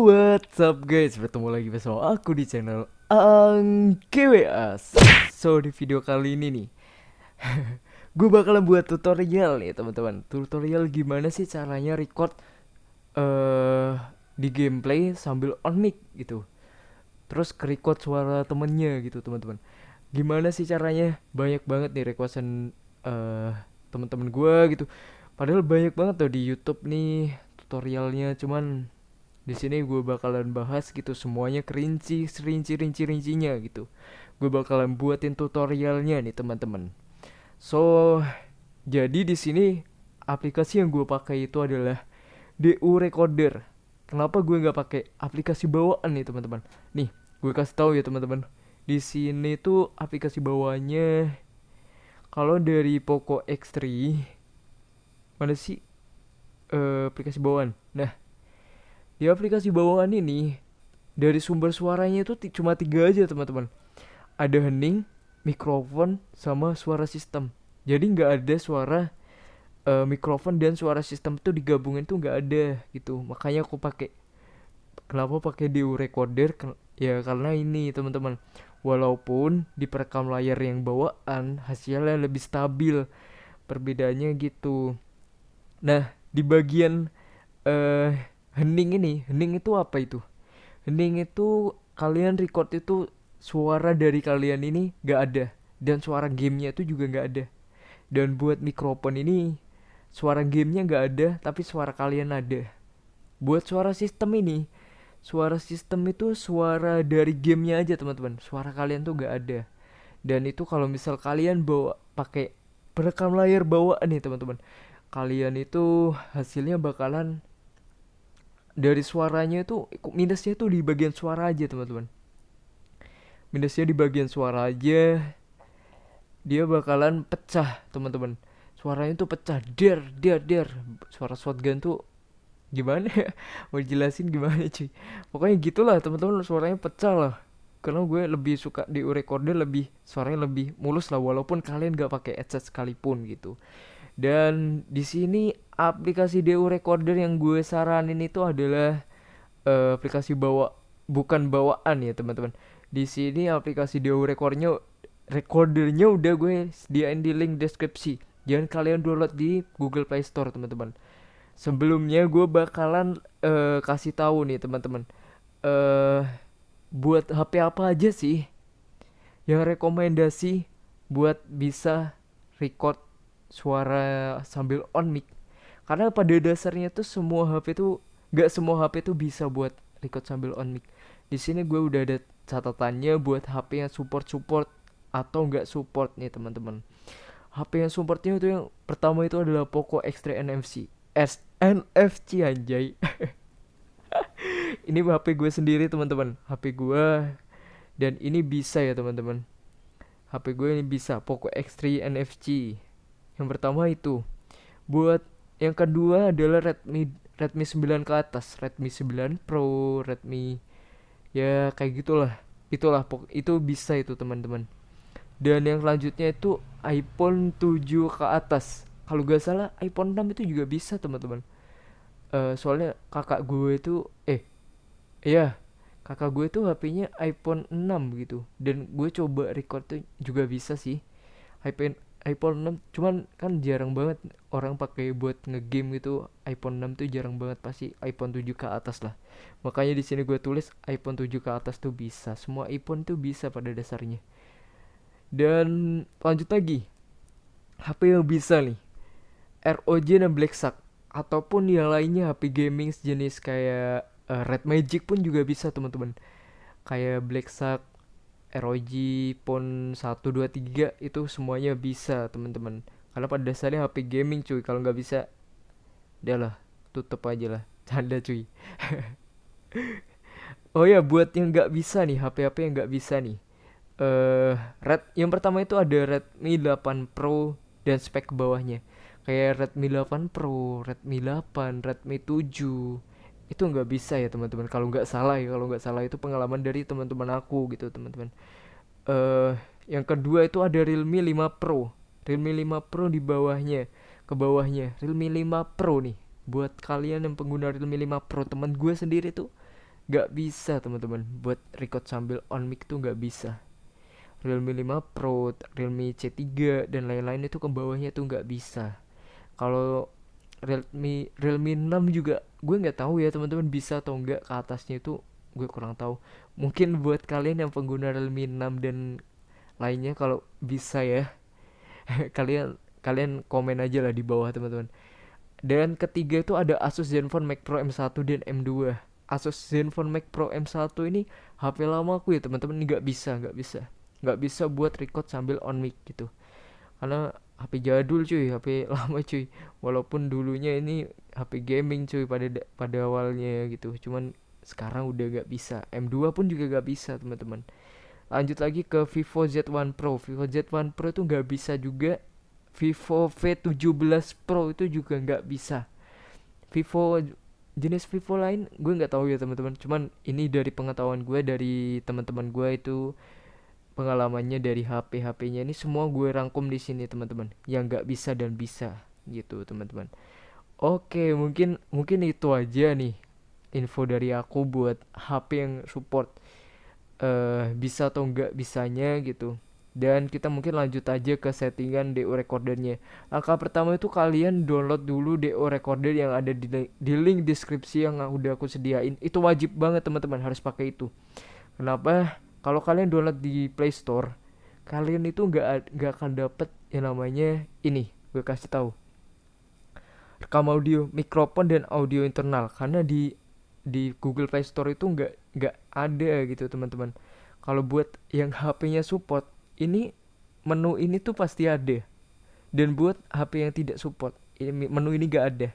What's up guys, bertemu lagi bersama aku di channel KWAS. So di video kali ini nih gue bakalan buat tutorial nih teman-teman. Tutorial gimana sih caranya record di gameplay sambil on mic gitu. Terus ke-record suara temennya gitu teman-teman. Gimana sih caranya? Banyak banget nih requestan teman-teman gue gitu. Padahal banyak banget tuh di YouTube nih tutorialnya, cuman di sini gue bakalan bahas gitu semuanya kerinci, rincinya gitu. Gue bakalan buatin tutorialnya nih teman-teman. So, jadi di sini aplikasi yang gue pakai itu adalah DU Recorder. Kenapa gue nggak pakai aplikasi bawaan nih teman-teman? Nih, gue kasih tahu ya teman-teman. Di sini tuh aplikasi bawaannya kalau dari Poco X3 mana sih aplikasi bawaan. Nah, di aplikasi bawaan ini dari sumber suaranya itu cuma tiga aja teman-teman. Ada hening, mikrofon, sama suara sistem. Jadi nggak ada suara mikrofon dan suara sistem tuh digabungin tuh nggak ada gitu. Makanya aku pakai. Kenapa pakai DU recorder? Ya karena ini teman-teman. Walaupun di perekam layar yang bawaan hasilnya lebih stabil. Perbedaannya gitu. Nah, di bagian eh hening itu apa itu? Hening itu kalian record itu suara dari kalian ini gak ada, dan suara gamenya itu juga gak ada. Dan buat mikrofon ini suara gamenya gak ada tapi suara kalian ada. Buat suara sistem itu suara dari gamenya aja teman-teman, suara kalian tuh gak ada. Dan itu kalau misal kalian bawa pakai perekam layar bawaan nih teman-teman, kalian itu hasilnya bakalan dari suaranya itu minusnya tuh di bagian suara aja teman-teman. Minusnya di bagian suara aja, dia bakalan pecah teman-teman. Suaranya tuh pecah, der. Suara shotgun tuh gimana ya? Mau jelasin gimana cuy? Pokoknya gitulah teman-teman, suaranya pecah lah. Karena gue lebih suka di recorder, lebih suaranya lebih mulus lah walaupun kalian gak pakai headset sekalipun gitu. Dan di sini aplikasi DU Recorder yang gue saranin itu adalah aplikasi bukan bawaan ya teman-teman. Di sini aplikasi DU recordernya udah gue sediain di link deskripsi. Jangan kalian download di Google Play Store teman-teman. Sebelumnya gue bakalan kasih tahu nih teman-teman. eh Buat HP apa aja sih yang rekomendasi buat bisa record suara sambil on mic. Karena pada dasarnya tuh semua HP tuh nggak semua HP tuh bisa buat record sambil on mic. Di sini gue udah ada catatannya buat HP yang support atau nggak support nih teman-teman. HP yang supportnya itu yang pertama itu adalah Poco X3 NFC. NFC anjay. Ini HP gue sendiri teman-teman. HP gue, dan ini bisa ya teman-teman. HP gue ini bisa Poco X3 NFC. Yang pertama itu. Buat yang kedua adalah Redmi 9 ke atas, Redmi 9 Pro, Redmi ya kayak gitulah. Itu bisa itu teman-teman. Dan yang selanjutnya itu iPhone 7 ke atas. Kalau gak salah iPhone 6 itu juga bisa teman-teman. Soalnya kakak gue itu iya, kakak gue tuh HP-nya iPhone 6 gitu. Dan gue coba record tuh juga bisa sih. iPhone 6, cuman kan jarang banget orang pakai buat ngegame gitu. iPhone 6 tuh jarang banget, pasti iPhone 7 ke atas lah. Makanya di sini gue tulis iPhone 7 ke atas tuh bisa. Semua iPhone tuh bisa pada dasarnya. Dan lanjut lagi, HP yang bisa nih ROG dan Black Shark ataupun yang lainnya, HP gaming sejenis kayak Red Magic pun juga bisa teman-teman. Kayak Black Shark, ROG, Phone 1, 2, 3 itu semuanya bisa teman-teman. Karena pada dasarnya HP gaming cuy. Kalau nggak bisa, udahlah, tutup aja lah. Canda cuy. Oh ya, buat yang nggak bisa nih, HP-HP yang nggak bisa nih. Yang pertama itu ada Redmi 8 Pro dan spek bawahnya. Kayak Redmi 8 Pro, Redmi 8, Redmi 7 itu nggak bisa ya teman-teman, kalau nggak salah ya, kalau nggak salah itu pengalaman dari teman-teman aku gitu teman-teman. eh yang kedua itu ada Realme 5 Pro. Realme 5 Pro di bawahnya, ke bawahnya Realme 5 Pro nih. Buat kalian yang pengguna Realme 5 Pro, teman gue sendiri tuh Nggak bisa teman-teman, buat record sambil on mic tuh nggak bisa. Realme 5 Pro, Realme C3 dan lain-lain itu ke bawahnya tuh nggak bisa. Kalau Realme 6 juga gue nggak tahu ya teman-teman bisa atau enggak ke atasnya itu, gue kurang tahu. Mungkin buat kalian yang pengguna Realme 6 dan lainnya kalau bisa ya, kalian kalian komen aja lah di bawah teman-teman. Dan ketiga itu ada Asus Zenfone Max Pro M1 dan M2. Asus Zenfone Max Pro M1 ini HP lama aku ya teman-teman, nggak bisa buat record sambil on mic gitu, karena HP jadul cuy, HP lama cuy. Walaupun dulunya ini HP gaming cuy pada awalnya gitu, cuman sekarang udah gak bisa. M2 pun juga gak bisa teman-teman. Lanjut lagi ke Vivo Z1 Pro. Vivo Z1 Pro itu nggak bisa juga. Vivo V17 Pro itu juga nggak bisa. Vivo jenis Vivo lain gue nggak tahu ya teman-teman. Cuman ini dari pengetahuan gue, dari teman-teman gue itu, pengalamannya dari HP-HP-nya ini semua gue rangkum di sini teman-teman. Yang nggak bisa dan bisa gitu teman-teman. Oke, mungkin mungkin itu aja nih info dari aku buat HP yang support bisa atau enggak bisanya gitu. Dan kita mungkin lanjut aja ke settingan DO recordernya. Langkah pertama itu kalian download dulu DO recorder yang ada di link deskripsi yang udah aku sediain. Itu wajib banget teman-teman, harus pakai itu. Kenapa? Kalau kalian download di Play Store, kalian itu nggak akan dapet yang namanya ini. Gue kasih tahu, rekam audio, mikrofon dan audio internal, karena di Google Play Store itu nggak ada gitu teman-teman. Kalau buat yang HP-nya support ini, menu ini tuh pasti ada. Dan buat HP yang tidak support ini, menu ini nggak ada.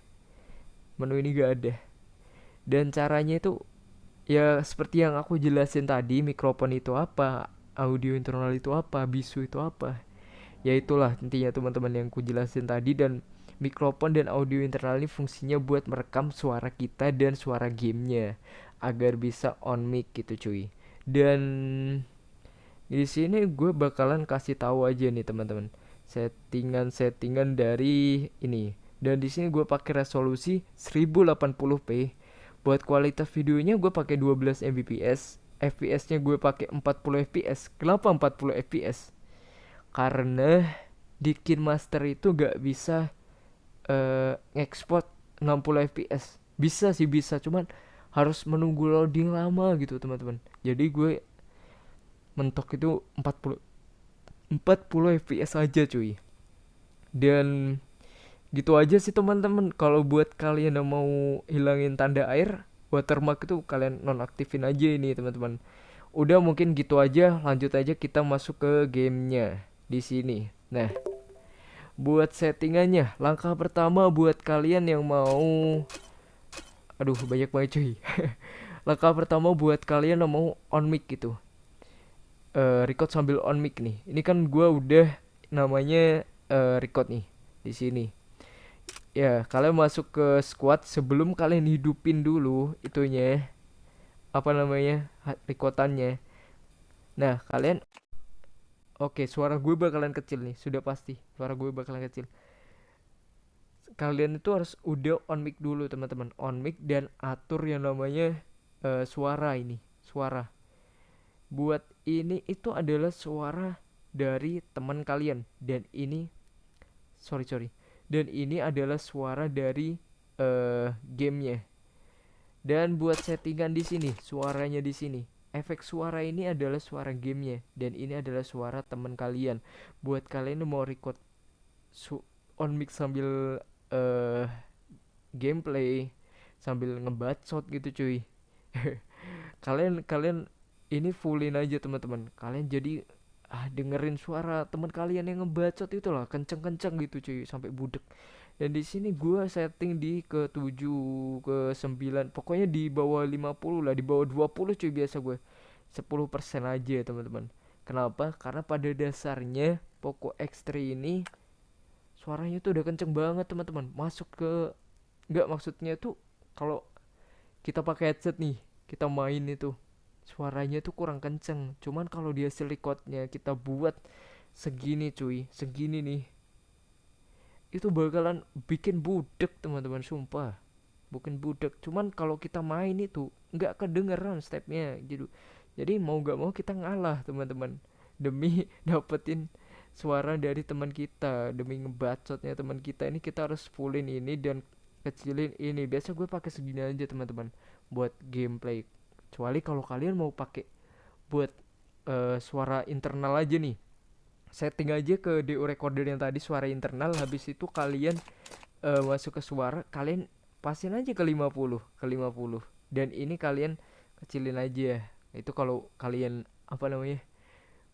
Menu ini nggak ada. Dan caranya itu ya seperti yang aku jelasin tadi, mikrofon itu apa, audio internal itu apa, bisu itu apa. Ya itulah intinya teman-teman yang ku jelasin tadi. Dan mikrofon dan audio internal ini fungsinya buat merekam suara kita dan suara gamenya agar bisa on mic gitu cuy. Dan di sini gue bakalan kasih tahu aja nih teman-teman settingan-settingan dari ini. Dan di sini gue pakai resolusi 1080p. Buat kualitas videonya gue pakai 12 Mbps. FPS-nya gue pakai 40 fps. Kenapa 40 fps? Karena di KineMaster itu gak bisa ngekspor 60 fps. Bisa sih bisa, cuman harus menunggu loading lama gitu teman-teman. Jadi gue mentok itu 40 fps aja cuy. Dan gitu aja sih teman-teman. Kalau buat kalian yang mau hilangin tanda air watermark itu, kalian nonaktifin aja ini teman-teman. Udah mungkin gitu aja, lanjut aja kita masuk ke gamenya di sini. Nah, buat settingannya, langkah pertama buat kalian yang mau, aduh banyak banget cuy. Langkah pertama buat kalian yang mau on mic gitu, record sambil on mic nih. Ini kan gua udah namanya record nih di sini. Ya, kalian masuk ke squad sebelum kalian hidupin dulu itunya, apa namanya, recordannya. Nah, kalian, oke, suara gue bakalan kecil nih, sudah pasti. Suara gue bakalan kecil. Kalian itu harus udah on mic dulu teman-teman, on mic dan atur yang namanya suara ini, suara. Buat ini itu adalah suara dari teman kalian, dan ini sorry, dan ini adalah suara dari gamenya. Dan buat settingan di sini, suaranya di sini, efek suara ini adalah suara gamenya, dan ini adalah suara teman kalian. Buat kalian yang mau record on mic sambil eh gameplay, sambil ngebacot gitu cuy. kalian kalian ini fullin aja teman-teman. Kalian jadi dengerin suara teman kalian yang ngebacot itu lah, kenceng-kenceng gitu cuy sampai budek. Dan di sini gua setting di ke 7 ke 9, pokoknya di bawah 50 lah, di bawah 20 cuy biasa gue. 10% aja teman-teman. Kenapa? Karena pada dasarnya Poco X3 ini suaranya tuh udah kenceng banget teman-teman. Masuk ke, nggak, maksudnya tuh kalau kita pakai headset nih, kita main itu suaranya tuh kurang kenceng. Cuman kalau di hasil recordnya kita buat segini cuy, segini nih, itu bakalan bikin budek teman-teman, sumpah bikin budek. Cuman kalau kita main itu nggak kedengeran stepnya gitu. Jadi mau nggak mau kita ngalah teman-teman, demi dapetin suara dari teman kita, demi ngebacotnya teman kita ini kita harus fullin ini dan kecilin ini. Biasa gue pakai segini aja teman-teman buat gameplay. Kecuali kalau kalian mau pakai buat suara internal aja nih, setting aja ke DU recorder yang tadi suara internal, habis itu kalian masuk ke suara, kalian pasin aja ke 50 dan ini kalian kecilin aja. Itu kalau kalian apa namanya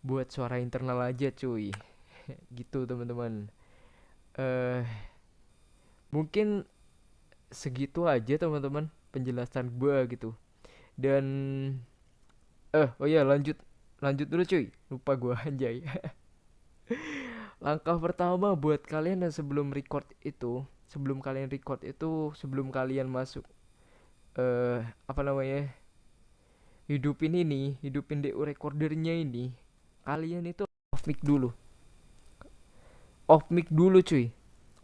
buat suara internal aja cuy. Gitu teman-teman. eh Mungkin segitu aja teman-teman penjelasan gua gitu. Dan oh iya, lanjut lanjut dulu cuy, lupa gua anjay. Langkah pertama buat kalian yang sebelum record itu, sebelum kalian masuk apa namanya hidupin DU recordernya ini, kalian itu off mic dulu cuy,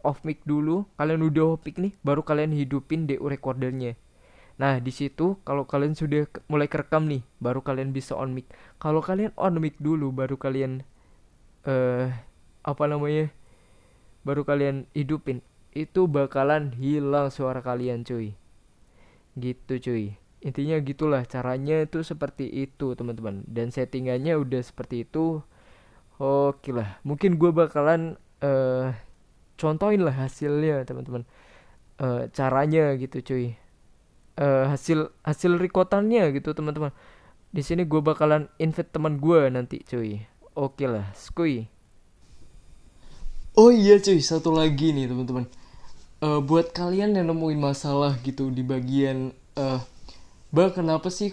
off mic dulu. Kalian udah off mic nih, baru kalian hidupin DU recordernya. Nah di situ kalau kalian sudah mulai kerekam nih, baru kalian bisa on mic. Kalau kalian on mic dulu, baru kalian eh apa namanya baru kalian hidupin, itu bakalan hilang suara kalian cuy. Gitu cuy, intinya gitulah caranya, itu seperti itu teman-teman, dan settingannya udah seperti itu. Oke lah, mungkin gue bakalan contohin lah hasilnya teman-teman, caranya gitu cuy. Hasil hasil rekotannya gitu teman-teman. Di sini gue bakalan invite teman gue nanti cuy. Oke lah skuy. Oh iya cuy, satu lagi nih teman-teman. Buat kalian yang nemuin masalah gitu di bagian kenapa sih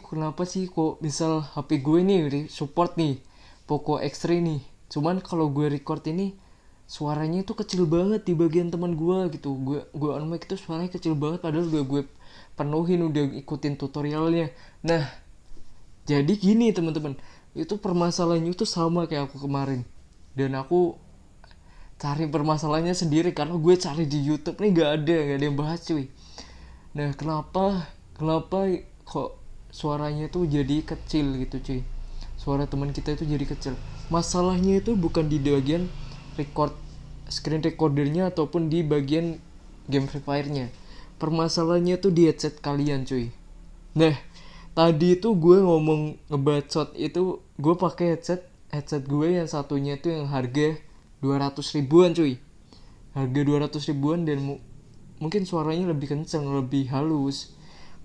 kok misal HP gue nih support nih Poco X3 nih, cuman kalau gue record ini suaranya itu kecil banget di bagian teman gue gitu. Gue on mic itu suaranya kecil banget, padahal udah gue penuhin, udah ikutin tutorialnya. Nah jadi gini teman-teman, itu permasalahannya itu sama kayak aku kemarin, dan aku cari permasalahannya sendiri karena gue cari di YouTube nih gak ada yang bahas cuy. Nah kenapa kenapa kok suaranya tuh jadi kecil gitu cuy, suara teman kita itu jadi kecil. Masalahnya itu bukan di bagian record screen recordernya ataupun di bagian game Free Fire-nya. Permasalahannya tuh di headset kalian cuy. Nah tadi itu gue ngomong ngebacot itu, gue pakai headset gue yang satunya itu yang harga 200 ribuan cuy, harga 200 ribuan, dan mungkin suaranya lebih kenceng, lebih halus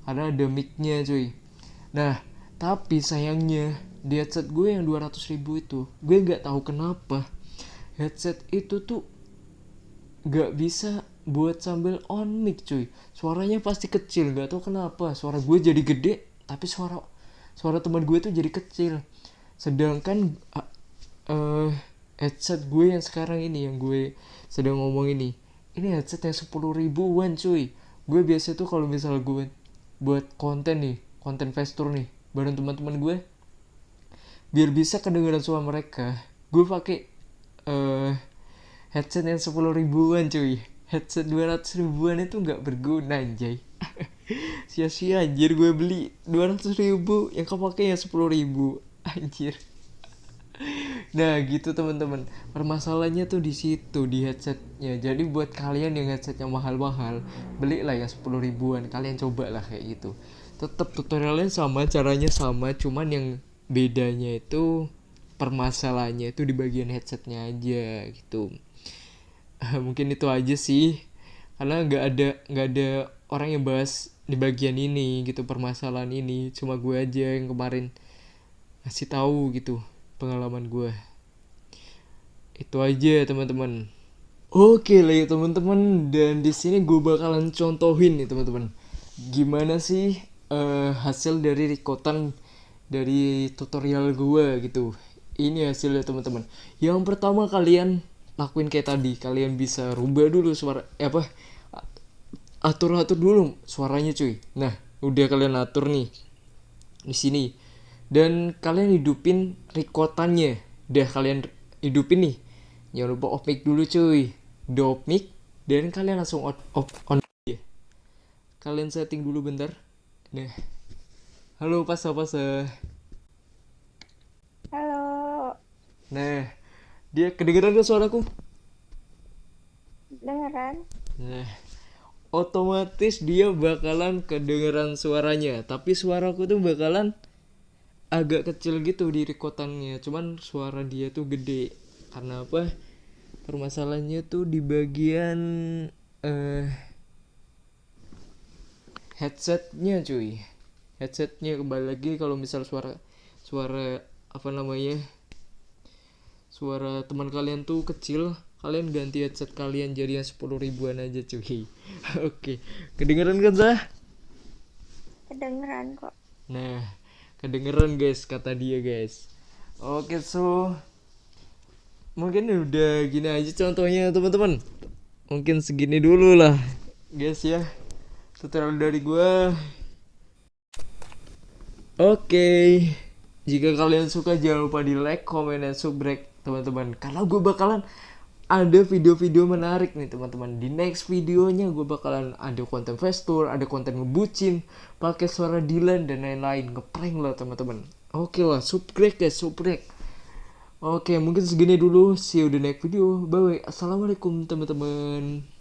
karena ada mic-nya cuy. Nah tapi sayangnya di headset gue yang 200 ribu itu, gue gak tahu kenapa headset itu tuh gak bisa buat sambil on mic cuy. Suaranya pasti kecil, gak tahu kenapa suara gue jadi gede tapi suara teman gue tuh jadi kecil. Sedangkan headset gue yang sekarang ini, yang gue sedang ngomong ini headset yang 10 ribuan cuy. Gue biasa tuh kalau misal gue buat konten nih, konten face tour nih bareng teman-teman gue, biar bisa kedengeran suara mereka, gue pakai headset yang 10 ribuan cuy. Headset 200 ribuan itu gak berguna anjay. Sia-sia anjir gue beli 200 ribu yang kepake yang 10 ribu anjir. Nah gitu teman-teman, permasalahannya tuh di situ, di headsetnya. Jadi buat kalian yang headsetnya mahal-mahal, belilah yang 10 ribuan, kalian coba lah kayak gitu. Tetap tutorialnya sama, caranya sama, cuman yang bedanya itu permasalahannya itu di bagian headsetnya aja gitu. Mungkin itu aja sih, karena nggak ada orang yang bahas di bagian ini gitu, permasalahan ini. Cuma gue aja yang kemarin ngasih tahu gitu pengalaman gue. Itu aja teman-teman. Oke lah ya teman-teman, dan di sini gue bakalan contohin nih teman-teman, gimana sih hasil dari rekotan dari tutorial gue gitu. Ini hasilnya teman-teman. Yang pertama kalian lakuin kayak tadi, kalian bisa rubah dulu suara atur dulu suaranya cuy. Nah udah kalian atur nih di sini, dan kalian hidupin rekotannya. Udah kalian hidupin nih, jangan lupa off mic dulu cuy. Udah off mic, dan kalian langsung on ya. Kalian setting dulu bentar. Nah Halo Pasa Pasa. Halo, Nah, dia kedengeran gak suaraku? dengeran? Nah, otomatis dia bakalan kedengeran suaranya, tapi suaraku tuh bakalan agak kecil gitu di rekotannya. Cuman suara dia tuh gede. Karena apa? Permasalahannya tuh di bagian eh headsetnya cuy. Headsetnya kembali lagi kalau misal suara suara apa namanya? Suara teman kalian tuh kecil, kalian ganti headset kalian jadi yang 10 ribuan aja cuy. Oke, kedengeran kan Zah? Kedengeran kok. Nah, kedengeran guys kata dia guys. Oke, so mungkin udah gini aja contohnya teman-teman. Mungkin segini dulu lah guys ya. Tutorial dari gua. Oke, jika kalian suka jangan lupa di like, comment, dan subscribe teman-teman. Karena gue bakalan ada video-video menarik nih teman-teman. Di next videonya gue bakalan ada konten fast tour, ada konten ngebucin, pakai suara Dylan dan lain-lain, ngeprank lah teman-teman. Oke lah, subscribe guys, subscribe. Oke, mungkin segini dulu. See you di next video. Bye bye. Assalamualaikum teman-teman.